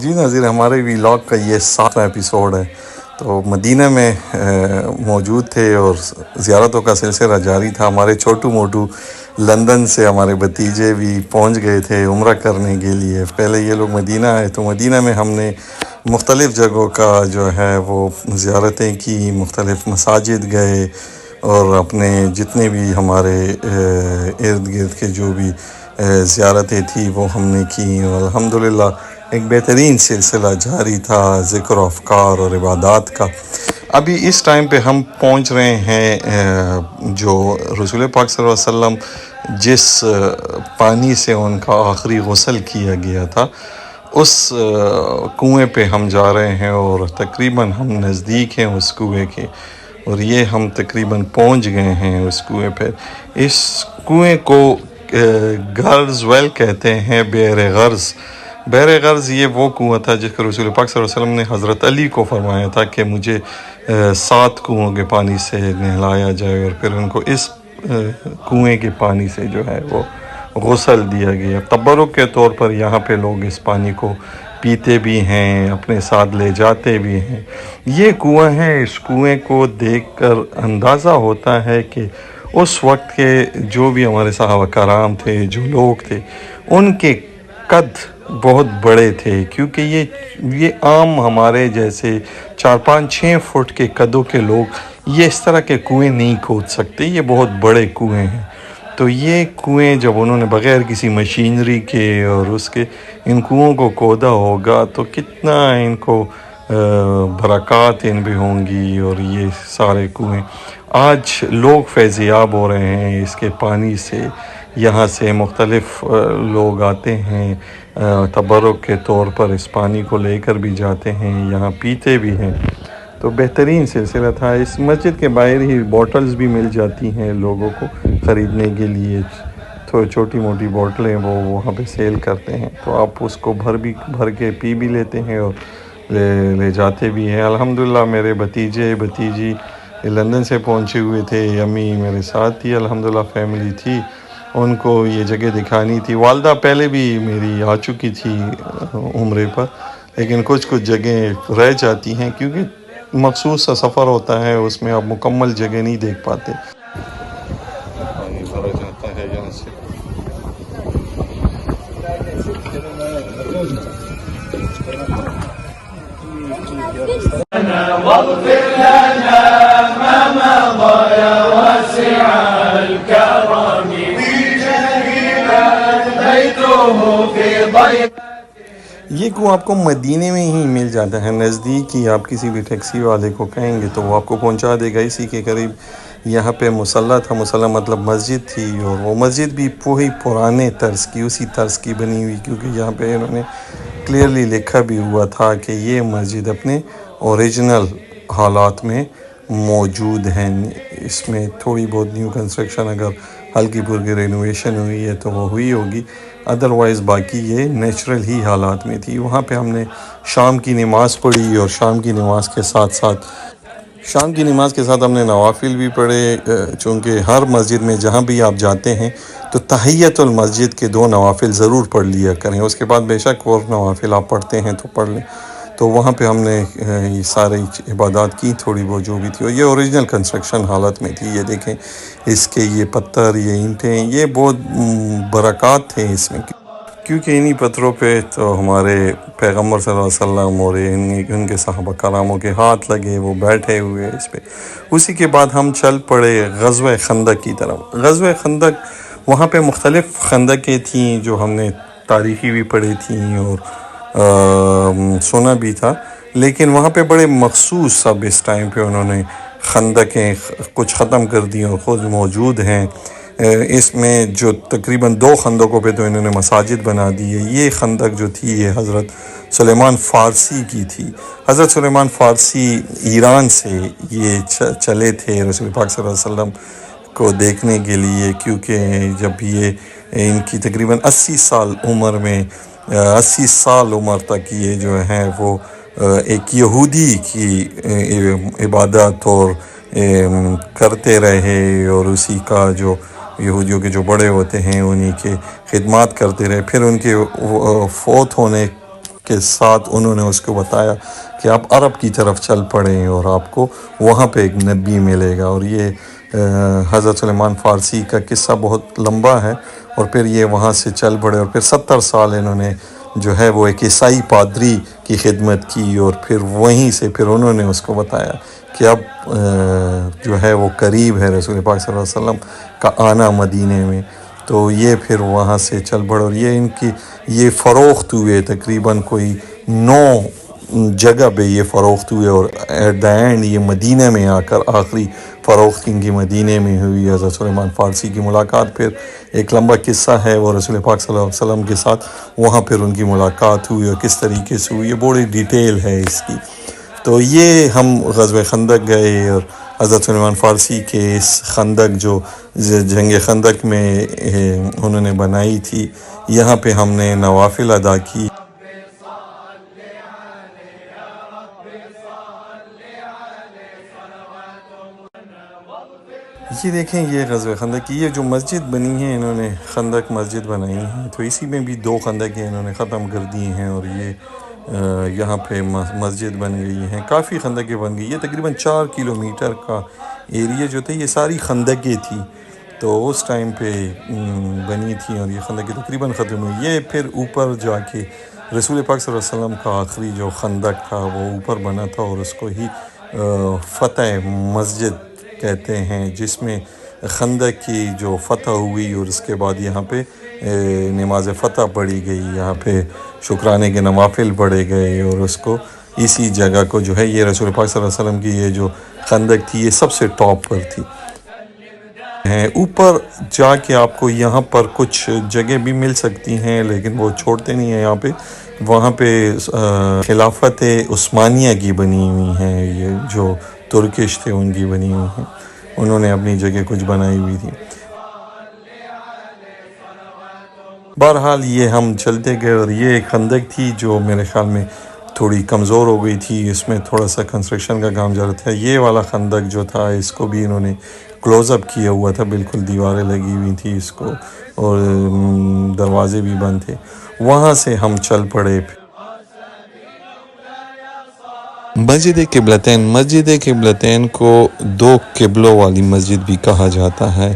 جی ناظرین، ہمارے ویلاگ کا یہ 7واں ایپیسوڈ ہے۔ تو مدینہ میں موجود تھے اور زیارتوں کا سلسلہ جاری تھا۔ ہمارے چھوٹو موٹو لندن سے ہمارے بھتیجے بھی پہنچ گئے تھے عمرہ کرنے کے لیے۔ پہلے یہ لوگ مدینہ آئے تو مدینہ میں ہم نے مختلف جگہوں کا جو ہے وہ زیارتیں کی، مختلف مساجد گئے اور اپنے جتنے بھی ہمارے ارد گرد کے جو بھی زیارتیں تھیں وہ ہم نے کی، اور الحمدللہ ایک بہترین سلسلہ جاری تھا ذکر و افکار اور عبادات کا۔ ابھی اس ٹائم پہ ہم پہنچ رہے ہیں جو رسول پاک صلی اللہ علیہ وسلم جس پانی سے ان کا آخری غسل کیا گیا تھا اس کنویں پہ ہم جا رہے ہیں، اور تقریباً ہم نزدیک ہیں اس کنویں کے، اور یہ ہم تقریباً پہنچ گئے ہیں اس کنویں پہ۔ اس کنویں کو غرض ویل کہتے ہیں، بئر غرض۔ بئر غرض یہ وہ کنواں تھا جس کو رسول پاک صلی اللہ علیہ وسلم نے حضرت علی کو فرمایا تھا کہ مجھے 7 کنووں کے پانی سے نہلایا جائے، اور پھر ان کو اس کنویں کے پانی سے جو ہے وہ غسل دیا گیا۔ تبرک کے طور پر یہاں پہ لوگ اس پانی کو پیتے بھی ہیں، اپنے ساتھ لے جاتے بھی ہیں۔ یہ کنواں ہے، اس کنویں کو دیکھ کر اندازہ ہوتا ہے کہ اس وقت کے جو بھی ہمارے صحابہ کرام تھے، جو لوگ تھے، ان کے قد بہت بڑے تھے، کیونکہ یہ عام ہمارے جیسے 4-5-6 فٹ کے قدوں کے لوگ یہ اس طرح کے کنویں نہیں کھود سکتے، یہ بہت بڑے کنویں ہیں۔ تو یہ کنویں جب انہوں نے بغیر کسی مشینری کے اور اس کے ان کنووں کو کھودا ہوگا تو کتنا ان کو برکات ان بھی ہوں گی، اور یہ سارے کنویں آج لوگ فیض یاب ہو رہے ہیں اس کے پانی سے۔ یہاں سے مختلف لوگ آتے ہیں تبرک کے طور پر، اس پانی کو لے کر بھی جاتے ہیں، یہاں پیتے بھی ہیں۔ تو بہترین سلسلہ تھا۔ اس مسجد کے باہر ہی بوٹلز بھی مل جاتی ہیں لوگوں کو خریدنے کے لیے، تو چھوٹی موٹی بوٹلیں وہ وہاں پہ سیل کرتے ہیں، تو آپ اس کو بھر کے پی بھی لیتے ہیں اور لے جاتے بھی ہیں۔ الحمدللہ میرے بھتیجے بھتیجی لندن سے پہنچے ہوئے تھے، امی میرے ساتھ تھی، الحمدللہ فیملی تھی، ان کو یہ جگہ دکھانی تھی۔ والدہ پہلے بھی میری آ چکی تھی عمرے پر، لیکن کچھ جگہیں رہ جاتی ہیں کیونکہ مخصوص سا سفر ہوتا ہے، اس میں آپ مکمل جگہ نہیں دیکھ پاتے۔ پانی بھرا جاتا ہے یہاں سے۔ واغفر لنا ما مضى يا واسع الكرم یہ کنواں آپ کو مدینے میں ہی مل جاتا ہے، نزدیک ہی۔ آپ کسی بھی ٹیکسی والے کو کہیں گے تو وہ آپ کو پہنچا دے گا۔ اسی کے قریب یہاں پہ مصلی تھا، مصلی مطلب مسجد تھی، اور وہ مسجد بھی وہی پرانے طرز کی، اسی طرز کی بنی ہوئی، کیونکہ یہاں پہ انہوں نے کلیئرلی لکھا بھی ہوا تھا کہ یہ مسجد اپنے اوریجنل حالات میں موجود ہیں۔ اس میں تھوڑی بہت نیو کنسٹرکشن اگر ہلکی پھلکی رینوویشن ہوئی ہے تو وہ ہوئی ہوگی، ادروائز باقی یہ نیچرل ہی حالات میں تھی۔ وہاں پہ ہم نے شام کی نماز پڑھی، اور شام کی نماز کے ساتھ ہم نے نوافل بھی پڑھے، چونکہ ہر مسجد میں جہاں بھی آپ جاتے ہیں تو تحیت المسجد کے 2 نوافل ضرور پڑھ لیا کریں، اس کے بعد بے شک اور نوافل آپ پڑھتے ہیں تو پڑھ لیں۔ تو وہاں پہ ہم نے یہ ساری عبادات کی، تھوڑی بہت جو بھی تھی، اور یہ اوریجنل کنسٹرکشن حالت میں تھی۔ یہ دیکھیں اس کے یہ پتھر، یہ اینٹیں، یہ بہت برکات تھے اس میں، کیونکہ انہی پتھروں پہ تو ہمارے پیغمبر صلی اللہ علیہ وسلم اور ان کے صحابہ کراموں کے ہاتھ لگے، وہ بیٹھے ہوئے اس پہ۔ اسی کے بعد ہم چل پڑے غزوہ خندق کی طرف۔ غزوہ خندق، وہاں پہ مختلف خندقیں تھیں جو ہم نے تاریخی بھی پڑھی تھیں اور سنا بھی تھا، لیکن وہاں پہ بڑے مخصوص اب اس ٹائم پہ انہوں نے خندقیں کچھ ختم کر دی اور خود موجود ہیں۔ اس میں جو تقریباً 2 خندقوں پہ تو انہوں نے مساجد بنا دی ہے۔ یہ خندق جو تھی یہ حضرت سلیمان فارسی کی تھی۔ حضرت سلیمان فارسی ایران سے یہ چلے تھے رسول پاک صلی اللہ علیہ وسلم کو دیکھنے کے لیے، کیونکہ جب یہ ان کی تقریباً 80 سال عمر میں 80 سال عمر تک یہ جو ہے وہ ایک یہودی کی عبادت اور کرتے رہے، اور اسی کا جو یہودیوں کے جو بڑے ہوتے ہیں انہی کے خدمات کرتے رہے. پھر ان کے فوت ہونے کے ساتھ انہوں نے اس کو بتایا کہ آپ عرب کی طرف چل پڑیں اور آپ کو وہاں پہ ایک نبی ملے گا. اور یہ حضرت سلیمان فارسی کا قصہ بہت لمبا ہے. اور پھر یہ وہاں سے چل پڑے اور پھر 70 سال انہوں نے جو ہے وہ ایک عیسائی پادری کی خدمت کی. اور پھر وہیں سے پھر انہوں نے اس کو بتایا کہ اب جو ہے وہ قریب ہے رسول پاک صلی اللہ علیہ وسلم کا آنا مدینے میں. تو یہ پھر وہاں سے چل پڑے اور یہ ان کی یہ فروخت ہوئے تقریباً کوئی 9 جگہ پہ یہ فروخت ہوئے. اور ایٹ دا اینڈ یہ مدینہ میں آ کر آخری فروخت ان کی مدینہ میں ہوئی. حضرت سلیمان فارسی کی ملاقات پھر ایک لمبا قصہ ہے وہ رسول پاک صلی اللہ علیہ وسلم کے ساتھ وہاں پھر ان کی ملاقات ہوئی اور کس طریقے سے ہوئی. یہ بڑی ڈیٹیل ہے اس کی. تو یہ ہم غزوہ خندق گئے اور حضرت سلیمان فارسی کے اس خندق جو جنگ خندق میں انہوں نے بنائی تھی یہاں پہ ہم نے نوافل ادا کی. یہ دیکھیں یہ غزوہ خندق کی یہ جو مسجد بنی ہے انہوں نے خندق مسجد بنائی ہے. تو اسی میں بھی 2 خندقیں انہوں نے ختم کر دی ہیں اور یہ یہاں پہ مسجد بن گئی ہیں. کافی خندقیں بن گئی. یہ تقریباً 4 کلومیٹر کا ایریا جو تھا یہ ساری خندقیں تھی. تو اس ٹائم پہ بنی تھی اور یہ خندقیں تقریباً ختم ہوئی. یہ پھر اوپر جا کے رسول پاک صلی اللہ علیہ وسلم کا آخری جو خندق تھا وہ اوپر بنا تھا اور اس کو ہی فتح مسجد کہتے ہیں جس میں خندق کی جو فتح ہوئی اور اس کے بعد یہاں پہ نماز فتح پڑھی گئی. یہاں پہ شکرانے کے نوافل پڑھے گئے اور اس کو اسی جگہ کو جو ہے یہ رسول پاک صلی اللہ علیہ وسلم کی یہ جو خندق تھی یہ سب سے ٹاپ پر تھی. اوپر جا کے آپ کو یہاں پر کچھ جگہ بھی مل سکتی ہیں لیکن وہ چھوڑتے نہیں ہیں. یہاں پہ وہاں پہ خلافت عثمانیہ کی بنی ہوئی ہیں. یہ جو ترکش تھے ان کی بنی ہوئی ہیں. انہوں نے اپنی جگہ کچھ بنائی ہوئی تھی. بہرحال یہ ہم چلتے گئے اور یہ ایک خندق تھی جو میرے خیال میں تھوڑی کمزور ہو گئی تھی. اس میں تھوڑا سا کنسٹرکشن کا کام جا رہا تھا. یہ والا خندق جو تھا اس کو بھی انہوں نے کلوز اپ کیا ہوا تھا. بالکل دیواریں لگی ہوئی تھی اس کو اور دروازے بھی بند تھے. وہاں سے ہم چل پڑے. مسجد قبلتین کو 2 قبلوں والی مسجد بھی کہا جاتا ہے.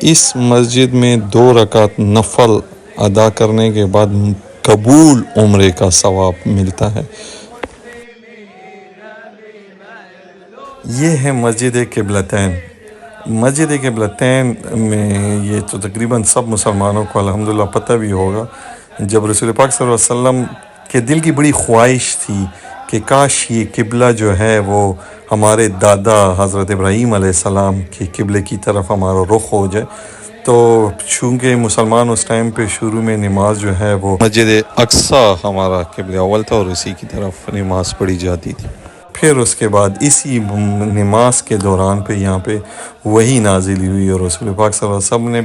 اس مسجد میں 2 رکعت نفل ادا کرنے کے بعد قبول عمرے کا ثواب ملتا ہے. یہ ہے مسجد قبلتین. مسجد قبلتین میں یہ تو تقریباً سب مسلمانوں کو الحمدللہ پتہ بھی ہوگا. جب رسول پاک صلی اللہ علیہ وسلم کے دل کی بڑی خواہش تھی کہ کاش یہ قبلہ جو ہے وہ ہمارے دادا حضرت ابراہیم علیہ السلام کے قبلے کی طرف ہمارا رخ ہو جائے. تو چونکہ مسلمان اس ٹائم پہ شروع میں نماز جو ہے وہ مسجد اقصی ہمارا قبلہ اول تھا اور اسی کی طرف نماز پڑھی جاتی تھی. پھر اس کے بعد اسی نماز کے دوران پہ یہاں پہ وہی نازل ہوئی اور رسول پاک صلی اللہ علیہ وسلم نے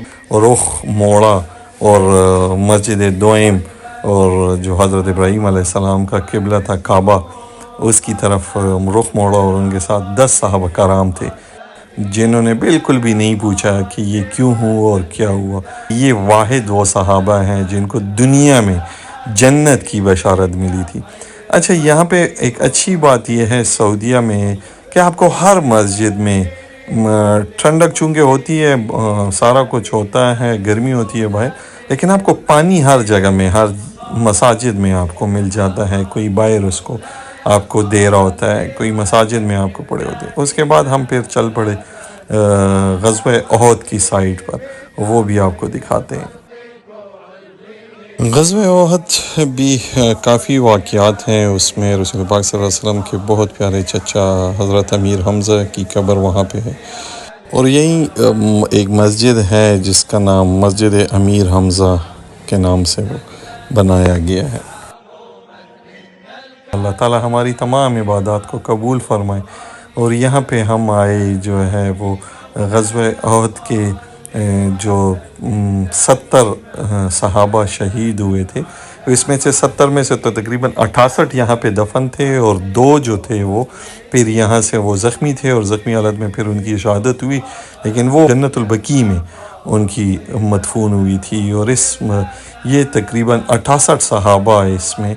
رخ موڑا اور مسجد دوئم اور جو حضرت ابراہیم علیہ السلام کا قبلہ تھا کعبہ اس کی طرف رخ موڑا. اور ان کے ساتھ 10 صحابہ کرام تھے جنہوں نے بالکل بھی نہیں پوچھا کہ یہ کیوں ہوا اور کیا ہوا. یہ واحد وہ صحابہ ہیں جن کو دنیا میں جنت کی بشارت ملی تھی. اچھا یہاں پہ ایک اچھی بات یہ ہے سعودیہ میں کہ آپ کو ہر مسجد میں ٹھنڈک چونکہ ہوتی ہے سارا کچھ ہوتا ہے گرمی ہوتی ہے باہر لیکن آپ کو پانی ہر جگہ میں ہر مساجد میں آپ کو مل جاتا ہے. کوئی باہر اس کو آپ کو دے رہا ہوتا ہے کوئی مساجد میں آپ کو پڑے ہوتے ہیں. اس کے بعد ہم پھر چل پڑے غزوہ احد کی سائٹ پر. وہ بھی آپ کو دکھاتے ہیں. غزوہ احد بھی کافی واقعات ہیں. اس میں رسول پاک صلی اللہ علیہ وسلم کے بہت پیارے چچا حضرت امیر حمزہ کی قبر وہاں پہ ہے اور یہی ایک مسجد ہے جس کا نام مسجد امیر حمزہ کے نام سے وہ بنایا گیا ہے. اللہ تعالی ہماری تمام عبادات کو قبول فرمائے. اور یہاں پہ ہم آئے جو ہے وہ غزوہ احد کے جو 70 صحابہ شہید ہوئے تھے اس میں سے 70 میں سے تو تقریباً 68 یہاں پہ دفن تھے اور 2 جو تھے وہ پھر یہاں سے وہ زخمی تھے اور زخمی حالت میں پھر ان کی شہادت ہوئی. لیکن وہ جنت البقیع میں ان کی مدفون ہوئی تھی، اور یہ تقریباً 68 صحابہ اس میں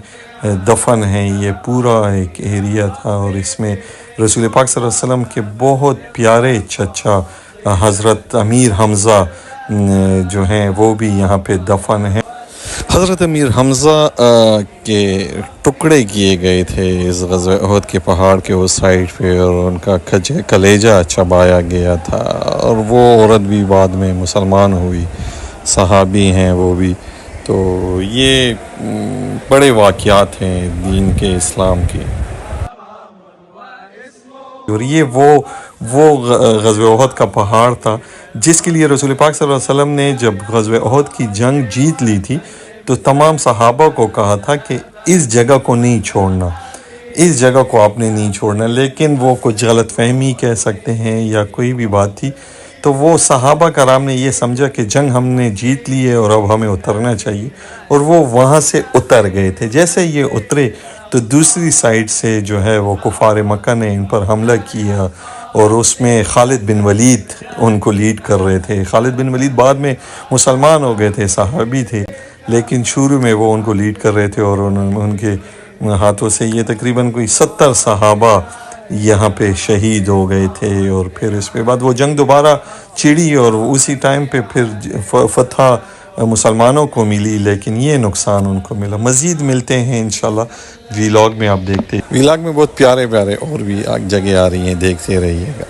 دفن ہیں۔ یہ پورا ایک ایریا تھا، اور اس میں رسول پاک صلی اللہ علیہ وسلم کے بہت پیارے چچا حضرت امیر حمزہ جو ہیں وہ بھی یہاں پہ دفن ہیں۔ حضرت امیر حمزہ کے ٹکڑے کیے گئے تھے اس غزوہ احد کے پہاڑ کے اس سائڈ پہ، اور ان کا کلیجہ چبایا گیا تھا، اور وہ عورت بھی بعد میں مسلمان ہوئی، صحابی ہیں وہ بھی۔ تو یہ بڑے واقعات ہیں دین کے، اسلام کے، اور یہ وہ غزوہ احد کا پہاڑ تھا جس کے لیے رسول پاک صلی اللہ علیہ وسلم نے جب غزوہ احد کی جنگ جیت لی تھی تو تمام صحابہ کو کہا تھا کہ اس جگہ کو نہیں چھوڑنا، اس جگہ کو آپ نے نہیں چھوڑنا، لیکن وہ کچھ غلط فہمی کہہ سکتے ہیں یا کوئی بھی بات تھی، تو وہ صحابہ کرام نے یہ سمجھا کہ جنگ ہم نے جیت لی ہے اور اب ہمیں اترنا چاہیے، اور وہ وہاں سے اتر گئے تھے۔ جیسے یہ اترے تو دوسری سائڈ سے جو ہے وہ کفار مکہ نے ان پر حملہ کیا، اور اس میں خالد بن ولید ان کو لیڈ کر رہے تھے۔ خالد بن ولید بعد میں مسلمان ہو گئے تھے، صحابی تھے، لیکن شروع میں وہ ان کو لیڈ کر رہے تھے، اور ان کے ہاتھوں سے یہ تقریباً کوئی 70 صحابہ یہاں پہ شہید ہو گئے تھے۔ اور پھر اس کے بعد وہ جنگ دوبارہ چڑھی، اور اسی ٹائم پہ پھر فتح مسلمانوں کو ملی، لیکن یہ نقصان ان کو ملا۔ مزید ملتے ہیں انشاءاللہ ویلاگ میں، آپ دیکھتے، ویلاگ میں بہت پیارے پیارے اور بھی جگہ آ رہی ہیں، دیکھتے رہیے گا۔